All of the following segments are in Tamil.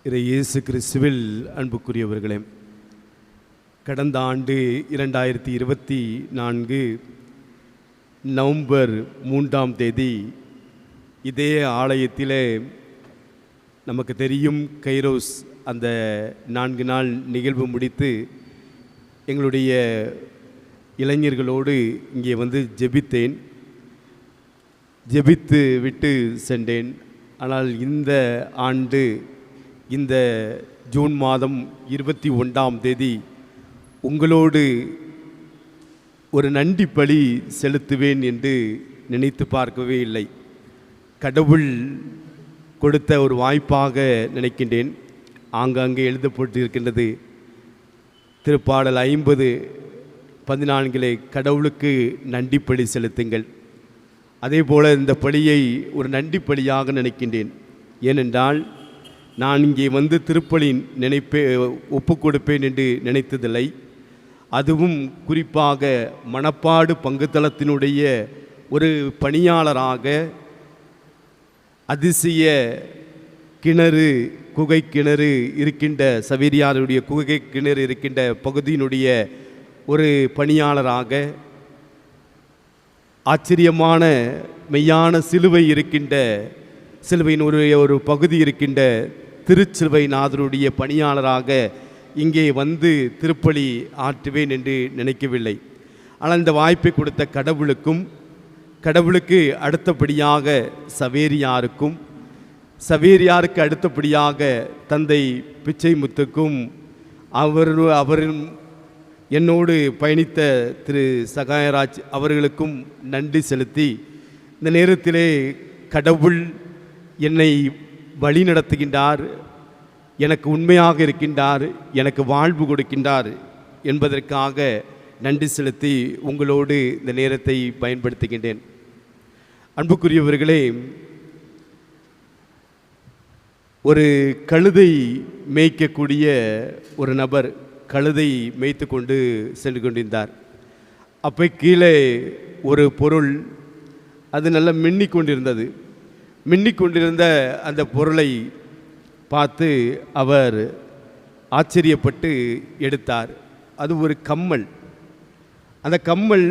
இயேசு கிறிஸ்துவில் அன்புக்குரியவர்களே, கடந்த ஆண்டு 2024 நவம்பர் 3ஆம் தேதி இதே ஆலயத்திலே நமக்கு தெரியும் கைரோஸ் அந்த 4 நாள் நிகழ்வு முடித்து எங்களுடைய இளைஞர்களோடு இங்கே வந்து ஜெபித்து விட்டு சென்றேன். ஆனால் இந்த ஆண்டு இந்த ஜூன் மாதம் 21ஆம் தேதி உங்களோடு ஒரு நன்றி பலி செலுத்துவேன் என்று நினைத்து பார்க்கவே இல்லை. கடவுள் கொடுத்த ஒரு வாய்ப்பாக நினைக்கின்றேன். ஆங்காங்கே எழுதப்பட்டிருக்கின்றது திருப்பாடல் 50:14 கடவுளுக்கு நன்றி பலி செலுத்துங்கள். அதே போல் இந்த பலியை ஒரு நன்றி பலியாக நினைக்கின்றேன். ஏனென்றால் நான் இங்கே வந்து திருப்பலி ஒப்பு கொடுப்பேன் என்று நினைத்ததில்லை. அதுவும் குறிப்பாக மணப்பாடு பங்குத்தளத்தினுடைய ஒரு பணியாளராக அதிசய குகை கிணறு இருக்கின்ற சவேரியாருடைய குகை கிணறு இருக்கின்ற பகுதியினுடைய ஒரு பணியாளராக ஆச்சரியமான மெய்யான சிலுவை இருக்கின்ற சிலுவையினுடைய ஒரு பகுதி இருக்கின்ற திருச்சிலுவை நாதருடைய பணியாளராக இங்கே வந்து திருப்பலி ஆற்றுவேன் என்று நினைக்கவில்லை. ஆனால் இந்த வாய்ப்பை கொடுத்த கடவுளுக்கு அடுத்தபடியாக சவேரியாருக்கு அடுத்தபடியாக தந்தை பிச்சைமுத்துக்கும் அவரின் என்னோடு பயணித்த திரு சகாயராஜ் அவர்களுக்கும் நன்றி செலுத்தி இந்த நேரத்திலே கடவுள் என்னை வழி நடத்துகின்றார், எனக்கு உண்மையாக இருக்கின்றார், எனக்கு வாழ்வு கொடுக்கின்றார் என்பதற்காக நன்றி செலுத்தி உங்களோடு இந்த நேரத்தை பயன்படுத்துகின்றேன். அன்புக்குரியவர்களே, ஒரு கழுதை மேய்க்கக்கூடிய ஒரு நபர் கழுதை மேய்த்து கொண்டு சென்று கொண்டிருந்தார். அப்போ கீழே ஒரு பொருள் அது நல்லா மின்னிக்கொண்டிருந்த அந்த பொருளை பார்த்து அவர் ஆச்சரியப்பட்டு எடுத்தார். அது ஒரு கம்மல். அந்த கம்மல்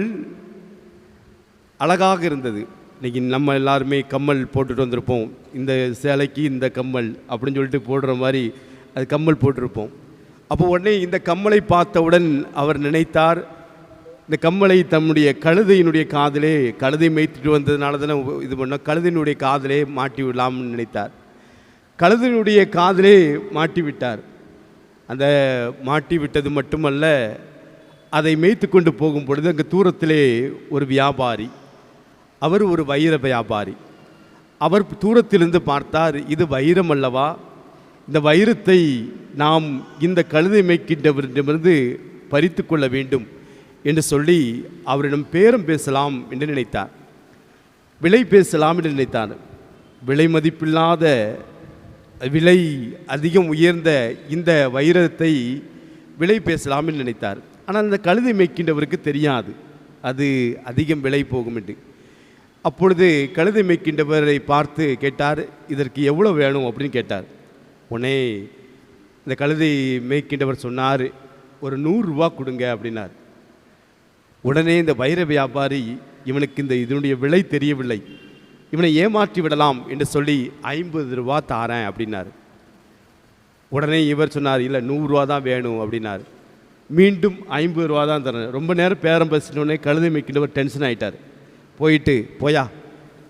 அழகாக இருந்தது. இன்றைக்கி நம்ம எல்லாருமே கம்மல் போட்டுட்டு வந்திருப்போம். இந்த சேலைக்கு இந்த கம்மல் அப்படின்னு சொல்லிட்டு போடுற மாதிரி அது கம்மல் போட்டிருப்போம். அப்போ உடனே இந்த கம்மலை பார்த்தவுடன் அவர் நினைத்தார், இந்த கம்மலை தம்முடைய கழுதையினுடைய காதிலே, கழுதை மேய்த்துட்டு வந்ததுனால தானே இது பண்ணோம், கழுதையினுடைய காதிலே மாட்டி விடலாம்னு நினைத்தார். கழுதையினுடைய காதிலே மாட்டி விட்டார். அந்த மாட்டி விட்டது மட்டுமல்ல, அதை மேய்த்து கொண்டு போகும் பொழுது அங்கே தூரத்திலே ஒரு வியாபாரி, அவர் ஒரு வைர வியாபாரி. அவர் தூரத்திலிருந்து பார்த்தார், இது வைரம் அல்லவா, இந்த வைரத்தை நாம் இந்த கழுதை மேய்க்கின்றவரிடமிருந்து பறித்து கொள்ள வேண்டும் என்று சொல்லி அவரிடம் பேரம் பேசலாம் என்று நினைத்தார், விலை பேசலாம் என்று நினைத்தார். விலை மதிப்பில்லாத, விலை அதிகம் உயர்ந்த இந்த வைரத்தை விலை பேசலாம் என்று நினைத்தார். ஆனால் அந்த கழுதை மேய்க்கின்றவருக்கு தெரியாது அது அதிகம் விலை போகும் என்று. அப்பொழுது கழுதை மேய்க்கின்றவரை பார்த்து கேட்டார், இதற்கு எவ்வளோ வேணும் அப்படின்னு கேட்டார். உடனே இந்த கழுதை மேய்க்கின்றவர் சொன்னார், ஒரு 100 ரூபா கொடுங்க அப்படின்னார். உடனே இந்த வைர வியாபாரி, இவனுக்கு இதனுடைய விலை தெரியவில்லை, இவனை ஏமாற்றி விடலாம் என்று சொல்லி 50 ரூபா தாரேன் அப்படின்னார். உடனே இவர் சொன்னார், இல்லை 100 ரூபா தான் வேணும் அப்படின்னார். மீண்டும் 50 ரூபா தான் தரேன். ரொம்ப நேரம் பேரம் பேசினோடனே கழுதை மேய்க்கின்றவர் டென்ஷன் ஆகிட்டார். போயா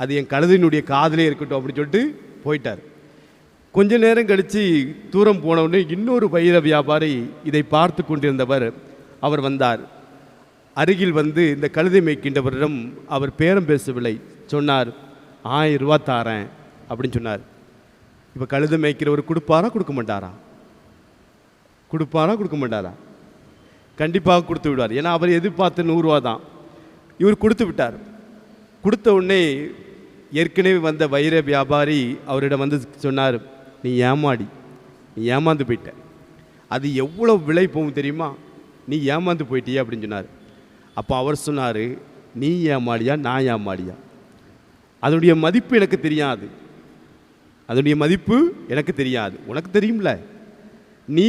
அது என் கழுதையினுடைய காதிலே இருக்கட்டும் அப்படின்னு சொல்லிட்டு போயிட்டார். கொஞ்ச நேரம் கழித்து தூரம் போனவுடனே இன்னொரு வைர வியாபாரி இதை பார்த்து கொண்டிருந்தவர் அவர் வந்தார். அருகில் வந்து இந்த கழுதை மேய்க்கின்றவரிடம் அவர் பேரம் பேசவில்லை, சொன்னார் 1000 ரூபா தாரேன் அப்படின்னு சொன்னார். இப்போ கழுதை மேய்க்கிறவர் கொடுப்பாரா கொடுக்க மாட்டாரா? கண்டிப்பாக கொடுத்து விடுவார். ஏன்னா அவர் எதிர்பார்த்த 100 ரூபா தான். இவர் கொடுத்து விட்டார். கொடுத்த உடனே ஏற்கனவே வந்த வைர வியாபாரி அவரிடம் வந்து சொன்னார், நீ ஏமாந்து போயிட்ட, அது எவ்வளோ விலை போகும் தெரியுமா, நீ ஏமாந்து போயிட்டியா அப்படின்னு சொன்னார். அப்போ அவர் சொன்னார், நீ ஏமாளியா நான் ஏமாளியா, அதனுடைய மதிப்பு எனக்கு தெரியாது, அதனுடைய மதிப்பு எனக்கு தெரியாது, உனக்கு தெரியும்ல. நீ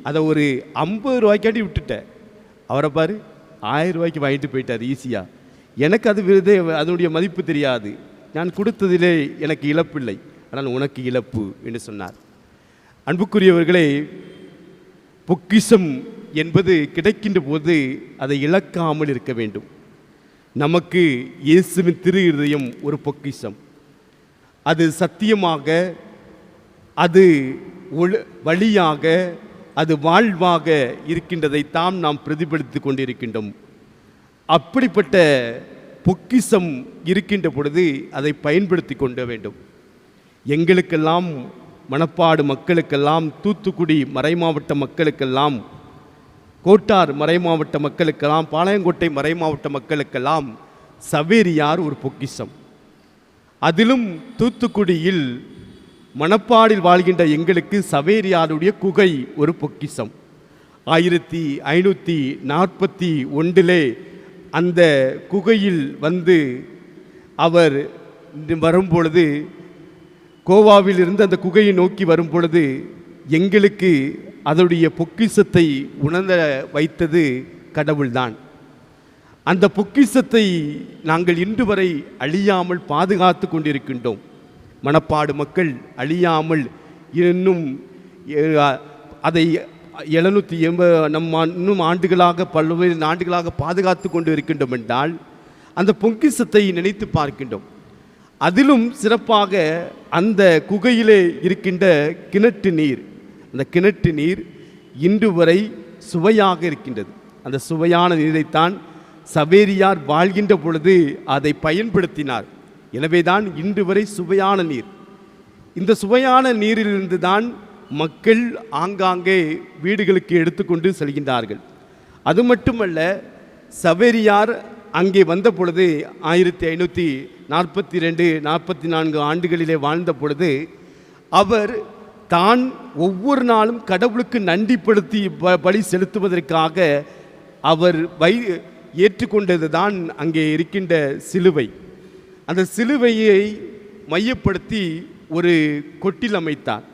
அதை ஒரு 50 ரூபாய்க்காட்டி விட்டுட்ட, அவரை பாரு 1000 ரூபாய்க்கு வாங்கிட்டு போயிட்டார் ஈஸியாக. எனக்கு அதனுடைய மதிப்பு தெரியாது, நான் கொடுத்ததிலே எனக்கு இழப்பில்லை, ஆனால் உனக்கு இழப்பு என்று சொன்னார். அன்புக்குரியவர்களே, பொக்கிஷம் என்பது கிடைக்கின்ற போது அதை இழக்காமல் இருக்க வேண்டும். நமக்கு இயேசுவின் திரு இருதயம் ஒரு பொக்கிஷம். அது சத்தியமாக, அது வழியாக, அது வாழ்வாக இருக்கின்றதைத்தான் நாம் பிரதிபலித்து கொண்டிருக்கின்றோம். அப்படிப்பட்ட பொக்கிஷம் இருக்கின்ற பொழுது அதை பயன்படுத்தி கொள்ள வேண்டும். எங்களுக்கெல்லாம், மணப்பாடு மக்களுக்கெல்லாம், தூத்துக்குடி மறைமாவட்ட மக்களுக்கெல்லாம், கோட்டார் மறைமாவட்ட மக்களுக்கெல்லாம், பாளையங்கோட்டை மறைமாவட்ட மக்களுக்கெல்லாம் சவேரியார் ஒரு பொக்கிஷம். அதிலும் தூத்துக்குடியில் மணப்பாடில் வாழ்கின்ற எங்களுக்கு சவேரியாருடைய குகை ஒரு பொக்கிஷம். 1541 அந்த குகையில் வந்து அவர் வரும்பொழுது, கோவாவில் இருந்து அந்த குகையை நோக்கி வரும்பொழுது எங்களுக்கு அதனுடைய பொக்கிஷத்தை உணர வைத்தது கடவுள்தான். அந்த பொக்கிஷத்தை நாங்கள் இன்று வரை அழியாமல் பாதுகாத்து கொண்டிருக்கின்றோம். மணப்பாடு மக்கள் அழியாமல் இன்னும் அதை 780 இன்னும் ஆண்டுகளாக, பல்வேறு ஆண்டுகளாக பாதுகாத்து கொண்டு இருக்கின்றோம் என்றால் அந்த பொக்கிஷத்தை நினைத்து பார்க்கின்றோம். அதிலும் சிறப்பாக அந்த குகையிலே இருக்கின்ற கிணற்று நீர், அந்த கிணற்று நீர் இன்று வரை சுவையாக இருக்கின்றது. அந்த சுவையான நீரைத்தான் சவேரியார் வாழ்கின்ற பொழுது அதை பயன்படுத்தினார். எனவேதான் இன்று வரை சுவையான நீர். இந்த சுவையான நீரிலிருந்து தான் மக்கள் ஆங்காங்கே வீடுகளுக்கு எடுத்துக்கொண்டு செல்கின்றார்கள். அது மட்டுமல்ல, சவேரியார் அங்கே வந்த பொழுது 1542-44 ஆண்டுகளிலே வாழ்ந்த பொழுது அவர் தான் ஒவ்வொரு நாளும் கடவுளுக்கு நன்றிப்படுத்தி பலி செலுத்துவதற்காக அவர் ஏற்றுக்கொண்டது தான் அங்கே இருக்கின்ற சிலுவை. அந்த சிலுவையை மையப்படுத்தி ஒரு கொட்டில் அமைத்தார்.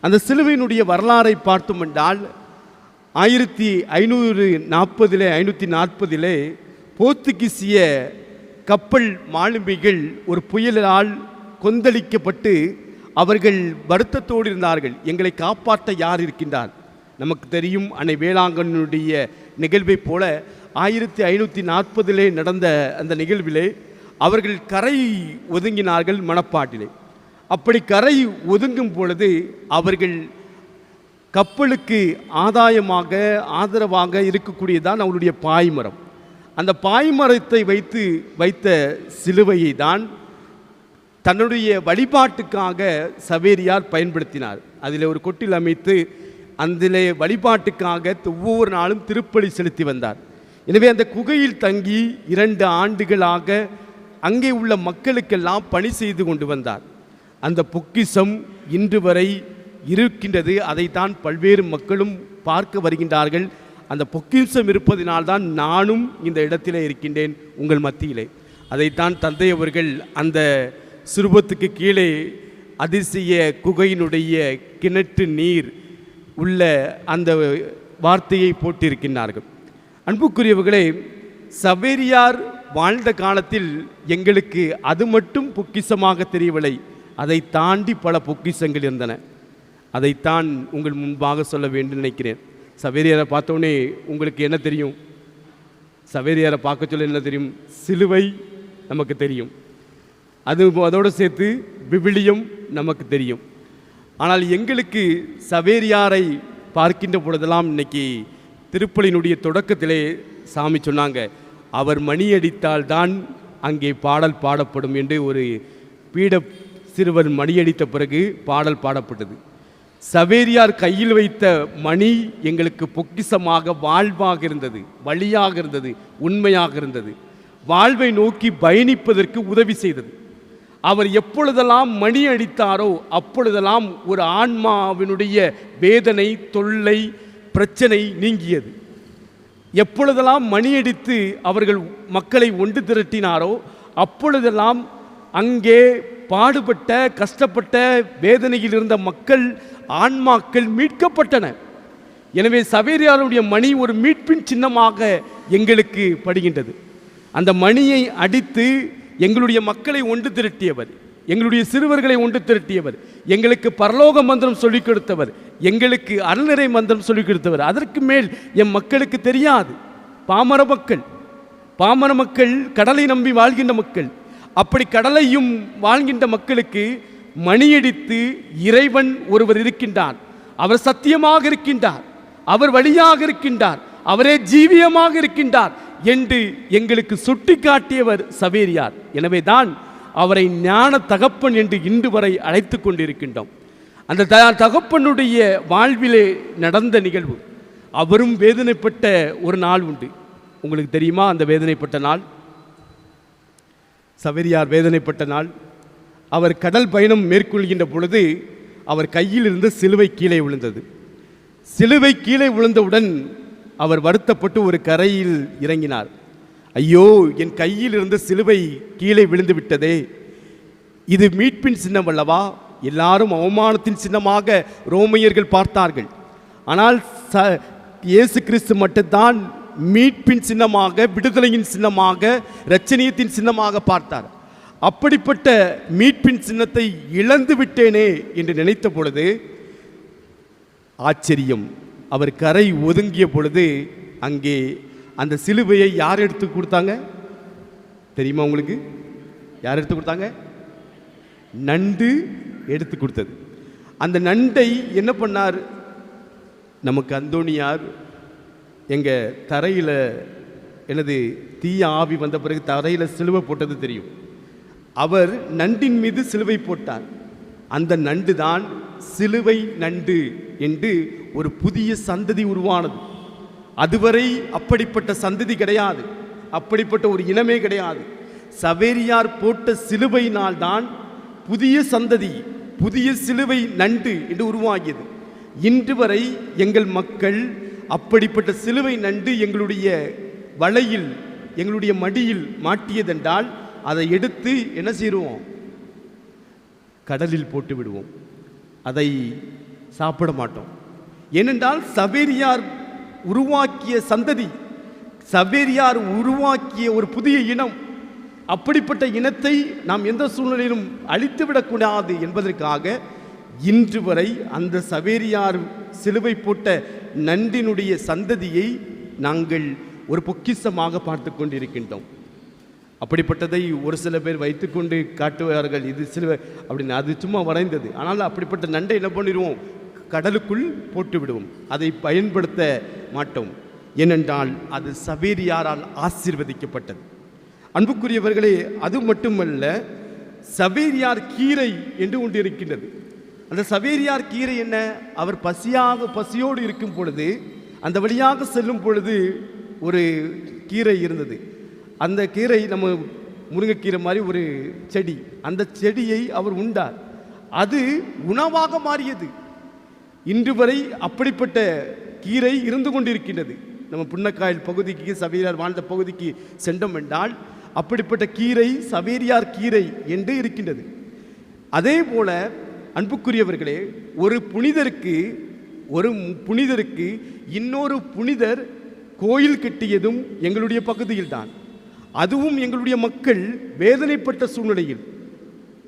அந்த சிலுவையினுடைய வரலாறை பார்த்தோம் என்றால் 1540 போர்த்துகீசிய கப்பல் மாலுமிகள் ஒரு புயலால் கொந்தளிக்கப்பட்டு அவர்கள் வருத்தத்தோடு இருந்தார்கள். எங்களை காப்பாற்ற யார் இருக்கின்றார்? நமக்கு தெரியும், அன்னை வேளாங்கண்ணியுடைய நிகழ்வை போல 1540 நடந்த அந்த நிகழ்விலே அவர்கள் கரை ஒதுங்கினார்கள் மணப்பாட்டிலே. அப்படி கரை ஒதுங்கும் பொழுது அவர்கள் கப்பலுக்கு ஆதரவாக இருக்கக்கூடியதான் அவருடைய பாய்மரம். அந்த பாய்மரத்தை வைத்த சிலுவையை தான் தன்னுடைய வழிபாட்டுக்காக சவேரியார் பயன்படுத்தினார். அதில் ஒரு கொட்டில் அமைத்து அதிலே வழிபாட்டுக்காக ஒவ்வொரு நாளும் திருப்பலி செலுத்தி வந்தார். எனவே அந்த குகையில் தங்கி 2 ஆண்டுகளாக அங்கே உள்ள மக்களுக்கெல்லாம் பணி செய்து கொண்டு வந்தார். அந்த பொக்கிஷம் இன்று வரை இருக்கின்றது. அதைத்தான் பல்வேறு மக்களும் பார்க்க வருகின்றார்கள். அந்த பொக்கிஷம் இருப்பதினால்தான் நானும் இந்த இடத்திலே இருக்கின்றேன் உங்கள் மத்தியிலே. அதைத்தான் தந்தை அவர்கள் அந்த சுரூபத்துக்கு கீழே அதிசய குகையினுடைய கிணற்று நீர் உள்ள அந்த வார்த்தையை போட்டிருக்கின்றார்கள். அன்புக்குரியவர்களே, சவேரியார் வாழ்ந்த காலத்தில் எங்களுக்கு அது மட்டும் பொக்கிஷமாக தெரியவில்லை. அதை தாண்டி பல பொக்கிஷங்கள் இருந்தன. அதைத்தான் உங்கள் முன்பாக சொல்ல வேண்டும் நினைக்கிறேன். சவேரியாரை பார்த்தோன்னே உங்களுக்கு என்ன தெரியும்? சவேரியாரை பார்க்க சொல்ல என்ன தெரியும்? சிலுவை நமக்கு தெரியும், அதோடு சேர்த்து விவிலியம் நமக்கு தெரியும். ஆனால் எங்களுக்கு சவேரியாரை பார்க்கின்ற பொழுதெல்லாம் இன்னைக்கு திருப்பலியினுடைய தொடக்கத்திலே சாமி சொன்னாங்க, அவர் மணி அடித்தால்தான் அங்கே பாடல் பாடப்படும் என்று. ஒரு பீட சிறுவர் மணியடித்த பிறகு பாடல் பாடப்பட்டது. சவேரியார் கையில் வைத்த மணி எங்களுக்கு பொக்கிஷமாக, வாழ்வாக இருந்தது, வழியாக இருந்தது, உண்மையாக இருந்தது, வாழ்வை நோக்கி பயணிப்பதற்கு உதவி செய்தது. அவர் எப்பொழுதெல்லாம் மணி அடித்தாரோ அப்பொழுதெல்லாம் ஒரு ஆன்மாவினுடைய வேதனை, தொல்லை, பிரச்சனை நீங்கியது. எப்பொழுதெல்லாம் மணியடித்து அவர்கள் மக்களை ஒன்று திரட்டினாரோ அப்பொழுதெல்லாம் அங்கே பாடுபட்ட கஷ்டப்பட்ட வேதனையில் இருந்த மக்கள் ஆன்மாக்கள் மீட்கப்பட்டன. எனவே சவேரியாருடைய மணி ஒரு மீட்பின் சின்னமாக எங்களுக்கு படுகின்றது. அந்த மணியை அடித்து எங்களுடைய மக்களை ஒன்று திரட்டியவர், எங்களுடைய சிறுவர்களை ஒன்று திரட்டியவர், எங்களுக்கு பரலோக மந்திரம் சொல்லிக் கொடுத்தவர், எங்களுக்கு அருள்நிறை மந்திரம் சொல்லிக் கொடுத்தவர். அதற்கு மேல் என் மக்களுக்கு தெரியாது. பாமர மக்கள் கடலை நம்பி வாழ்கின்ற மக்கள். அப்படி கடலையும் வாழ்கின்ற மக்களுக்கு மணியடித்து இறைவன் ஒருவர் இருக்கின்றார், அவர் சத்தியமாக இருக்கின்றார், அவர் வழியாக இருக்கின்றார், அவரே ஜீவியமாக இருக்கின்றார் என்று எங்களுக்கு சுட்டி காட்டியவர் சவேரியார். எனவே தான் அவரை ஞான தகப்பன் என்று இன்று வரை அழைத்து கொண்டிருக்கின்றோம். அந்த தகப்பனுடைய வாழ்விலே நடந்த நிகழ்வு, அவரும் வேதனைப்பட்ட ஒரு நாள் உண்டு. உங்களுக்கு தெரியுமா அந்த வேதனைப்பட்ட நாள்? சவேரியார் வேதனைப்பட்ட நாள். அவர் கடல் பயணம் மேற்கொள்கின்ற பொழுது அவர் கையில் இருந்த சிலுவை கீழே விழுந்தது. சிலுவை கீழே விழுந்தவுடன் அவர் வருத்தப்பட்டு ஒரு கரையில் இறங்கினார். ஐயோ, என் கையில் இருந்த சிலுவை கீழே விழுந்து விட்டதே, இது மீட்பின் சின்னம் அல்லவா? எல்லாரும் அவமானத்தின் சின்னமாக ரோமையர்கள் பார்த்தார்கள். ஆனால் இயேசு கிறிஸ்து மட்டும்தான் மீட்பின் சின்னமாக, விடுதலையின் சின்னமாக, இரட்சணியத்தின் சின்னமாக பார்த்தார். அப்படிப்பட்ட மீட்பின் சின்னத்தை இழந்து விட்டேனே என்று நினைத்த பொழுது ஆச்சரியம், அவர் கரை ஒதுங்கிய பொழுது அங்கே அந்த சிலுவையை யார் எடுத்து கொடுத்தாங்க தெரியுமா உங்களுக்கு? யார் எடுத்து கொடுத்தாங்க? நண்டு எடுத்து கொடுத்தது. அந்த நண்டை என்ன பண்ணார்? நமக்கு அந்தோணியார் எங்கள் தரையில் எனது தீய ஆவி வந்த பிறகு தரையில் சிலுவை போட்டது தெரியும். அவர் நண்டின் மீது சிலுவை போட்டார். அந்த நண்டு தான் சிலுவை நண்டு என்று ஒரு புதிய சந்ததி உருவானது. அதுவரை அப்படிப்பட்ட சந்ததி கிடையாது, அப்படிப்பட்ட ஒரு இனமே கிடையாது. சவேரியார் போட்ட சிலுவையினால் தான் புதிய சந்ததி, புதிய சிலுவை நண்டு என்று உருவாகியது. இன்று வரை எங்கள் மக்கள் அப்படிப்பட்ட சிலுவை நண்டு எங்களுடைய வலையில், எங்களுடைய மடியில் மாட்டியதென்றால் அதை எடுத்து என்ன செய்வோம்? கடலில் போட்டு விடுவோம். அதை சாப்பிட மாட்டோம். ஏனென்றால் சவேரியார் உருவாக்கிய சந்ததி, சவேரியார் உருவாக்கிய ஒரு புதிய இனம். அப்படிப்பட்ட இனத்தை நாம் எந்த சூழ்நிலையிலும் அழித்துவிடக்கூடாது என்பதற்காக இன்று வரை அந்த சவேரியார் சிலுவை போட்ட நண்டினுடைய சந்ததியை நாங்கள் ஒரு பொக்கிஷமாக பார்த்து கொண்டிருக்கின்றோம். அப்படிப்பட்டதை ஒரு சில பேர் வைத்துக்கொண்டு காட்டுவார்கள், இது சிலுவை அப்படின்னு. அது சும்மா வரைந்தது. ஆனால் அப்படிப்பட்ட நண்டை என்ன பண்ணிடுவோம்? கடலுக்குள் போட்டு விடுவோம். அதை பயன்படுத்த மாட்டோம். ஏனென்றால் அது சவேரியாரால் ஆசீர்வதிக்கப்பட்டது. அன்புக்குரியவர்களே, அது மட்டுமல்ல, சவேரியார் கீரை என்று ஒன்று இருக்கின்றது. அந்த சவேரியார் கீரை என்ன? அவர் பசியோடு இருக்கும் பொழுது, அந்த வழியாக செல்லும் பொழுது ஒரு கீரை இருந்தது. அந்த கீரை நம்ம முருங்கைக்கீரை மாதிரி ஒரு செடி. அந்த செடியை அவர் உண்டார். அது உணவாக மாறியது. இன்று வரை அப்படிப்பட்ட கீரை இருந்து கொண்டிருக்கின்றது. நம்ம புன்னக்காயல் பகுதிக்கு, சவேரியார் வாழ்ந்த பகுதிக்கு சென்றோம் என்றால் அப்படிப்பட்ட கீரை சவேரியார் கீரை என்று இருக்கின்றது. அதே போல அன்புக்குரியவர்களே, ஒரு புனிதருக்கு இன்னொரு புனிதர் கோயில் கட்டியதும் எங்களுடைய பகுதியில்தான். அதுவும் எங்களுடைய மக்கள் வேதனைப்பட்ட சூழ்நிலையில்,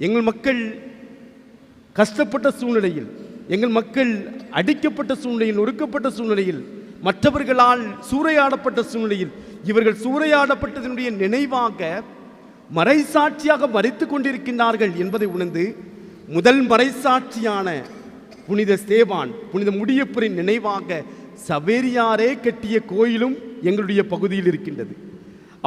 எங்கள் மக்கள் கஷ்டப்பட்ட சூழ்நிலையில், எங்கள் மக்கள் அடிக்கப்பட்ட சூழ்நிலையில், ஒடுக்கப்பட்ட சூழ்நிலையில், மற்றவர்களால் சூறையாடப்பட்ட சூழ்நிலையில், இவர்கள் சூறையாடப்பட்டதனுடைய நினைவாக மறைசாட்சியாக மறைத்து கொண்டிருக்கின்றார்கள் என்பதை உணர்ந்து முதல் மறைசாட்சியான புனித ஸ்தேவான், புனித முடியப்பரின் நினைவாக சவேரியாரே கட்டிய கோயிலும் எங்களுடைய பகுதியில் இருக்கின்றது.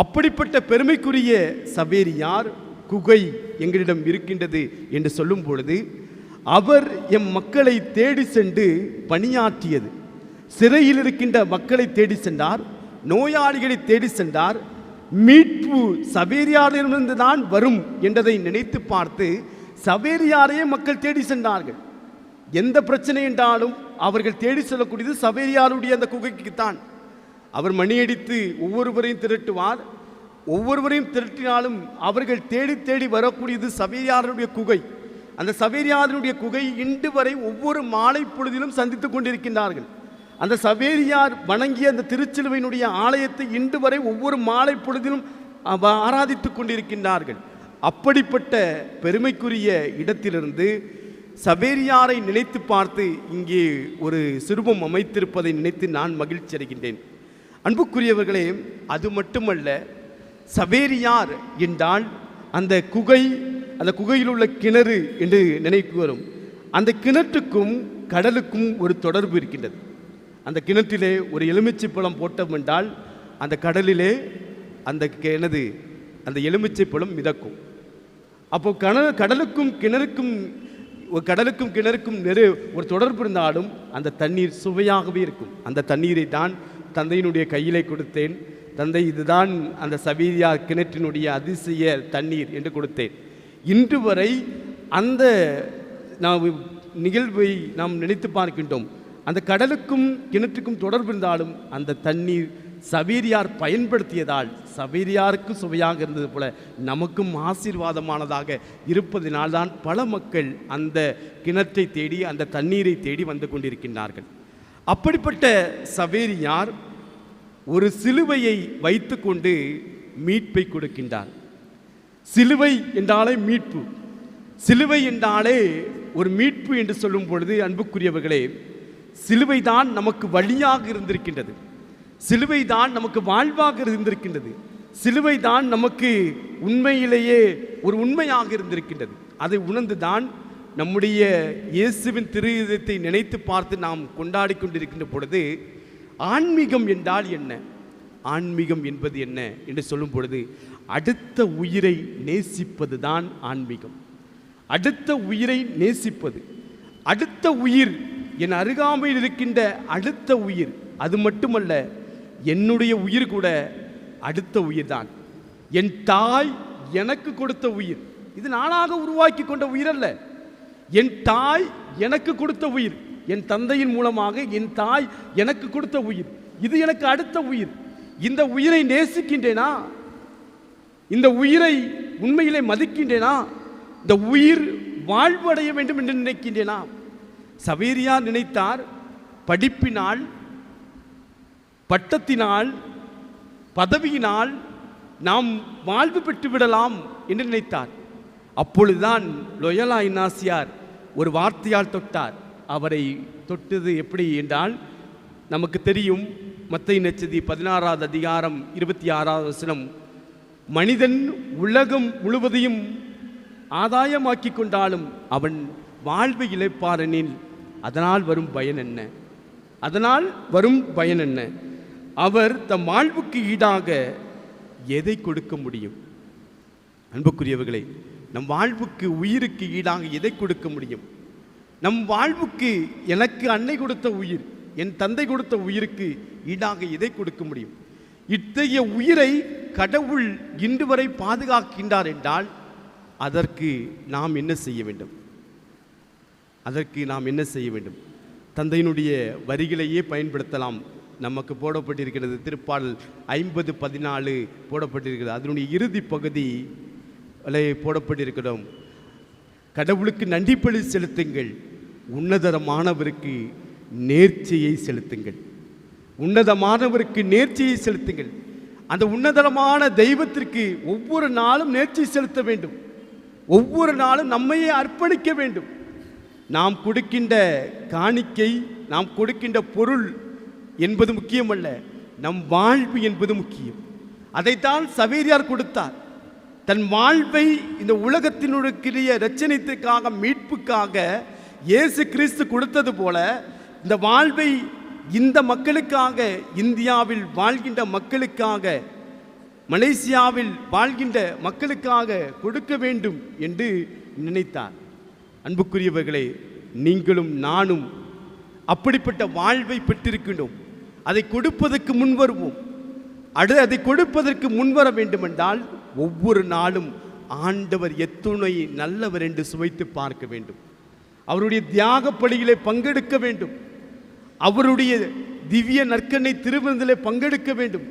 அப்படிப்பட்ட பெருமைக்குரிய சவேரியார் குகை எங்களிடம் இருக்கின்றது என்று சொல்லும் பொழுது, அவர் எம் மக்களை தேடி சென்று பணியாற்றியது. சிறையில் இருக்கின்ற மக்களை தேடி சென்றார், நோயாளிகளை தேடி சென்றார். மீட்பு சவேரியாரிலிருந்து தான் வரும் என்றதை நினைத்து பார்த்து சவேரியாரையே மக்கள் தேடி சென்றார்கள். எந்த பிரச்சனை என்றாலும் அவர்கள் தேடி செல்லக்கூடியது சவேரியாருடைய அந்த குகைக்குத்தான். அவர் மணியடித்து ஒவ்வொருவரையும் திரட்டுவார். ஒவ்வொருவரையும் திரட்டினாலும் அவர்கள் தேடி தேடி வரக்கூடியது சவேரியாருடைய குகை. அந்த சவேரியாருடைய குகை இன்று வரை ஒவ்வொரு மாலை பொழுதிலும் சந்தித்துக் கொண்டிருக்கின்றார்கள். அந்த சவேரியார் வணங்கிய அந்த திருச்சிலுவையினுடைய ஆலயத்தை இன்று வரை ஒவ்வொரு மாலை பொழுதிலும் ஆராதித்துக் கொண்டிருக்கின்றார்கள். அப்படிப்பட்ட பெருமைக்குரிய இடத்திலிருந்து சவேரியாரை நினைத்து பார்த்து இங்கே ஒரு சிறுவம் அமைத்திருப்பதை நினைத்து நான் மகிழ்ச்சி அடைகின்றேன். அன்புக்குரியவர்களே, அது மட்டுமல்ல, சவேரியார் என்றால் அந்த குகை, அந்த குகையில் உள்ள கிணறு என்று நினைவு வரும். அந்த கிணற்றுக்கும் கடலுக்கும் ஒரு தொடர்பு இருக்கின்றது. அந்த கிணற்றிலே ஒரு எலுமிச்சை பழம் போட்டோம் என்றால் அந்த கடலிலே அந்த கிணறு, அந்த எலுமிச்சை பழம் மிதக்கும். அப்போ கடலுக்கும் கிணறுக்கும் ஒரு தொடர்பு இருந்தாலும் அந்த தண்ணீர் சுவையாகவே இருக்கும். அந்த தண்ணீரை தான் தந்தையினுடைய கையிலே கொடுத்தேன். தந்தை, இதுதான் அந்த சவேரியா கிணற்றினுடைய அதிசய தண்ணீர் என்று கொடுத்தேன். இன்று வரை அந்த நிகழ்வை நாம் நினைத்து பார்க்கின்றோம். அந்த கடலுக்கும் கிணற்றுக்கும் தொடர்பு இருந்தாலும் அந்த தண்ணீர் சவேரியார் பயன்படுத்தியதால் சவேரியாருக்கு சுவையாக இருந்தது போல நமக்கும் ஆசீர்வாதமானதாக இருப்பதினால்தான் பல மக்கள் அந்த கிணற்றை தேடி, அந்த தண்ணீரை தேடி வந்து கொண்டிருக்கின்றார்கள். அப்படிப்பட்ட சவேரியார் ஒரு சிலுவையை வைத்து கொண்டு மீட்பை கொடுக்கின்றார். சிலுவை என்றாலே மீட்பு, சிலுவை என்றாலே ஒரு மீட்பு என்று சொல்லும் பொழுது, அன்புக்குரியவர்களே, சிலுவை தான் நமக்கு வழியாக இருந்திருக்கின்றது. சிலுவை தான் நமக்கு வாழ்வாக இருந்திருக்கின்றது. சிலுவை தான் நமக்கு உண்மையிலேயே ஒரு உண்மையாக இருந்திருக்கின்றது. அதை உணர்ந்துதான் நம்முடைய இயேசுவின் திருவிதத்தை நினைத்து பார்த்து நாம் கொண்டாடி கொண்டிருக்கின்ற பொழுது, ஆன்மீகம் என்றால் என்ன, ஆன்மீகம் என்பது என்ன என்று சொல்லும் பொழுது, அடுத்த உயிரை நேசிப்பது தான் ஆன்மீகம். அடுத்த உயிரை நேசிப்பது, அடுத்த உயிர், என் அருகாமையில் இருக்கின்ற அடுத்த உயிர், அது மட்டுமல்ல, என்னுடைய உயிர் கூட அடுத்த உயிர் தான். என் தாய் எனக்கு கொடுத்த உயிர், இது நானாக உருவாக்கி கொண்ட உயிர் அல்ல. என் தாய் எனக்கு கொடுத்த உயிர், என் தந்தையின் மூலமாக என் தாய் எனக்கு கொடுத்த உயிர், இது எனக்கு அடுத்த உயிர். இந்த உயிரை நேசிக்கின்றேனா? இந்த உயிரை உண்மையிலே மதிக்கின்றேனா? இந்த உயிர் வாழ்வடைய வேண்டும் என்று நினைக்கின்றேனா? சவேரியார் நினைத்தார், படிப்பினால், பட்டத்தினால், பதவியினால் நாம் வாழ்வு பெற்று விடலாம் என்று நினைத்தார். அப்பொழுதுதான் லொயோலா இன்னாசியார் ஒரு வார்த்தையால் தொட்டார். அவரை தொட்டது எப்படி என்றால், நமக்கு தெரியும், மத்தேயு நற்செய்தி 16வது அதிகாரம் 26வது வசனம், மனிதன் உலகம் முழுவதையும் ஆதாயமாக்கி கொண்டாலும் அவன் வாழ்வை இழப்பாரெனில் அதனால் வரும் பயன் என்ன? அதனால் வரும் பயன் என்ன? அவர் தம் வாழ்வுக்கு ஈடாக எதை கொடுக்க முடியும்? அன்புக்குரியவர்களே, நம் வாழ்வுக்கு, உயிருக்கு ஈடாக எதை கொடுக்க முடியும்? நம் வாழ்வுக்கு எனக்கு அன்னை கொடுத்த உயிர், என் தந்தை கொடுத்த உயிருக்கு ஈடாக எதை கொடுக்க முடியும்? இத்தகைய உயிரை கடவுள் இன்று வரை பாதுகாக்கின்றார் என்றால் அதற்கு நாம் என்ன செய்ய வேண்டும்? அதற்கு நாம் என்ன செய்ய வேண்டும்? தந்தையினுடைய வரிகளையே பயன்படுத்தலாம். நமக்கு போடப்பட்டிருக்கிறது திருப்பாடல் 50:14 போடப்பட்டிருக்கிறது. அதனுடைய இறுதி பகுதி போடப்பட்டிருக்கிறோம். கடவுளுக்கு நன்றி பலி செலுத்துங்கள், உன்னதமானவருக்கு நேர்ச்சியை செலுத்துங்கள். உன்னதமானவருக்கு நேர்ச்சியை செலுத்துங்கள். அந்த உன்னதமான தெய்வத்திற்கு ஒவ்வொரு நாளும் நேர்ச்சி செலுத்த வேண்டும். ஒவ்வொரு நாளும் நம்மையே அர்ப்பணிக்க வேண்டும். நாம் கொடுக்கின்ற காணிக்கை, நாம் கொடுக்கின்ற பொருள் என்பது முக்கியமல்ல, நம் வாழ்வு என்பது முக்கியம். அதைத்தான் சவேரியார் கொடுத்தார். தன் வாழ்வை இந்த உலகத்தினுடைய இரட்சணியத்திற்காக, மீட்புக்காக இயேசு கிறிஸ்து கொடுத்தது போல இந்த வாழ்வை இந்த மக்களுக்காக, இந்தியாவில் வாழ்கின்ற மக்களுக்காக, மலேசியாவில் வாழ்கின்ற மக்களுக்காக கொடுக்க வேண்டும் என்று நினைத்தார். அன்புக்குரியவர்களே, நீங்களும் நானும் அப்படிப்பட்ட வாழ்வை பெற்றிருக்கின்றோம். அதை கொடுப்பதற்கு முன்வருவோம். அதை கொடுப்பதற்கு முன்வர வேண்டுமென்றால் ஒவ்வொரு நாளும் ஆண்டவர் எத்துணை நல்லவர் என்று சுவைத்து பார்க்க வேண்டும். அவருடைய தியாக பலியிலே பங்கெடுக்க வேண்டும். அவருடைய திவ்ய நற்கண்ணை திருவிருந்திலே பங்கெடுக்க வேண்டும்.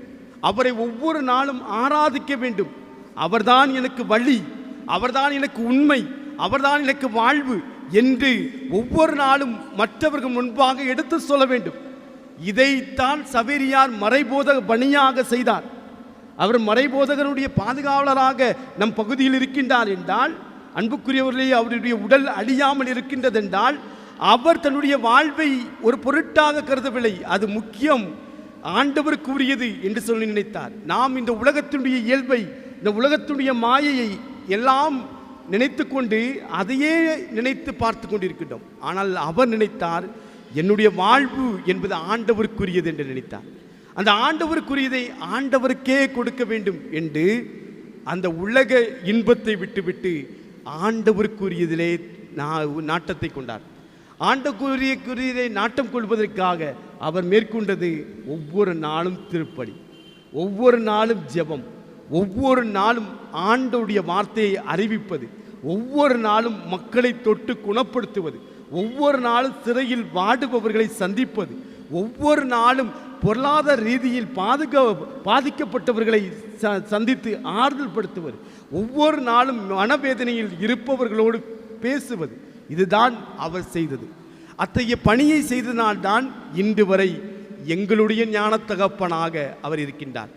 அவரை ஒவ்வொரு நாளும் ஆராதிக்க வேண்டும். அவர்தான் எனக்கு வழி, அவர்தான் எனக்கு உண்மை, அவர்தான் எனக்கு வாழ்வு என்று ஒவ்வொரு நாளும் மற்றவர்கள் முன்பாக எடுத்து சொல்ல வேண்டும். இதைத்தான் சவேரியார் மறைபோதக பணியாக செய்தார். அவர் மறைபோதகருடைய பாதுகாவலராக நம் பகுதியில் இருக்கின்றார் என்றால், அன்புக்குரியவர்களே, அவருடைய உடல் அழியாமல் இருக்கின்றது என்றால், அவர் தன்னுடைய வாழ்வை ஒரு பொருட்டாக கருதவில்லை. அது முக்கியம், ஆண்டவருக்குரியது என்று சொல்லி நினைத்தார். நாம் இந்த உலகத்தினுடைய இயல்பை, இந்த உலகத்தினுடைய மாயையை எல்லாம் நினைத்து கொண்டு அதையே நினைத்து பார்த்து கொண்டிருக்கின்றோம். ஆனால் அவர் நினைத்தார், என்னுடைய வாழ்வு என்பது ஆண்டவருக்குரியது என்று நினைத்தார். அந்த ஆண்டவருக்குரியதை ஆண்டவருக்கே கொடுக்க வேண்டும் என்று அந்த உலக இன்பத்தை விட்டுவிட்டு ஆண்டவருக்குரியதிலே நாட்டத்தை கொண்டார். ஆண்டவருக்குரியதை நாட்டம் கொள்வதற்காக அவர் மேற்கொண்டது ஒவ்வொரு நாளும் திருப்பலி, ஒவ்வொரு நாளும் ஜெபம், ஒவ்வொரு நாளும் ஆண்டவருடைய வார்த்தையை அறிவிப்பது, ஒவ்வொரு நாளும் மக்களை தொட்டு குணப்படுத்துவது, ஒவ்வொரு நாளும் சிறையில் வாடுபவர்களை சந்திப்பது, ஒவ்வொரு நாளும் பொருளாதார ரீதியில் பாதிக்கப்பட்டவர்களை சந்தித்து ஆறுதல் படுத்துவது, ஒவ்வொரு நாளும் மனவேதனையில் இருப்பவர்களோடு பேசுவது, இதுதான் அவர் செய்தது. அத்தகைய பணியை செய்ததினால்தான் இன்று வரை எங்களுடைய ஞான தகப்பனாக அவர் இருக்கின்றார்.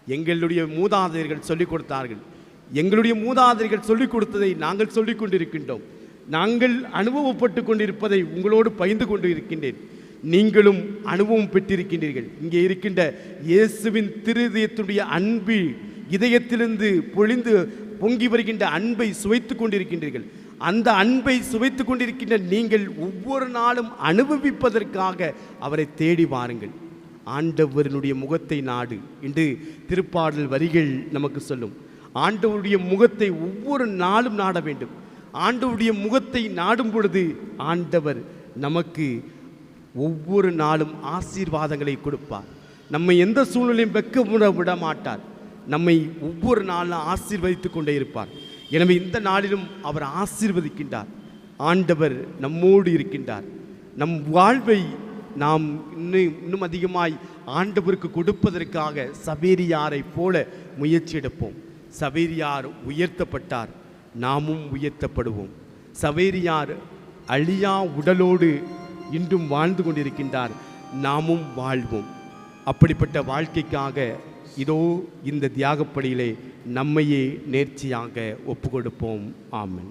எங்களுடைய மூதாதையர்கள் சொல்லிக் கொடுத்தார்கள். எங்களுடைய மூதாதையர்கள் சொல்லிக் கொடுத்ததை நாங்கள் சொல்லிக் கொண்டிருக்கின்றோம். நாங்கள் அனுபவப்பட்டு கொண்டிருப்பதை உங்களோடு பகிர்ந்து கொண்டு இருக்கின்றேன். நீங்களும் அனுபவம் பெற்றிருக்கின்றீர்கள். இங்கே இருக்கின்ற இயேசுவின் திருதயத்துடைய அன்பு, இதயத்திலிருந்து பொழிந்து பொங்கி வருகின்ற அன்பை சுவைத்து கொண்டிருக்கின்றீர்கள். அந்த அன்பை சுவைத்து கொண்டிருக்கின்ற நீங்கள் ஒவ்வொரு நாளும் அனுபவிப்பதற்காக அவரை தேடி வாருங்கள். ஆண்டவரினுடைய முகத்தை நாடு என்று திருப்பாடல் வரிகள் நமக்கு சொல்லும். ஆண்டவருடைய முகத்தை ஒவ்வொரு நாளும் நாட வேண்டும். ஆண்டவருடைய முகத்தை நாடும் பொழுது ஆண்டவர் நமக்கு ஒவ்வொரு நாளும் ஆசீர்வாதங்களை கொடுப்பார். நம்மை எந்த சூழ்நிலையும் வெட்க விட மாட்டார். நம்மை ஒவ்வொரு நாளும் ஆசீர்வதித்து கொண்டே இருப்பார். எனவே இந்த நாளிலும் அவர் ஆசீர்வதிக்கின்றார். ஆண்டவர் நம்மோடு இருக்கின்றார். நம் வாழ்வை நாம் இன்னும் அதிகமாய் ஆண்டவருக்கு கொடுப்பதற்காக சவேரியாரை போல முயற்சி எடுப்போம். சவேரியார் உயர்த்தப்பட்டார், நாமும் உயர்த்தப்படுவோம். சவேரியார் அழியா உடலோடு இன்றும் வாழ்ந்து கொண்டிருக்கின்றார், நாமும் வாழ்வோம். அப்படிப்பட்ட வாழ்க்கைக்காக இதோ இந்த தியாகப்படியிலே நம்மையே நேர்ச்சியாக ஒப்பு கொடுப்போம். ஆமென்.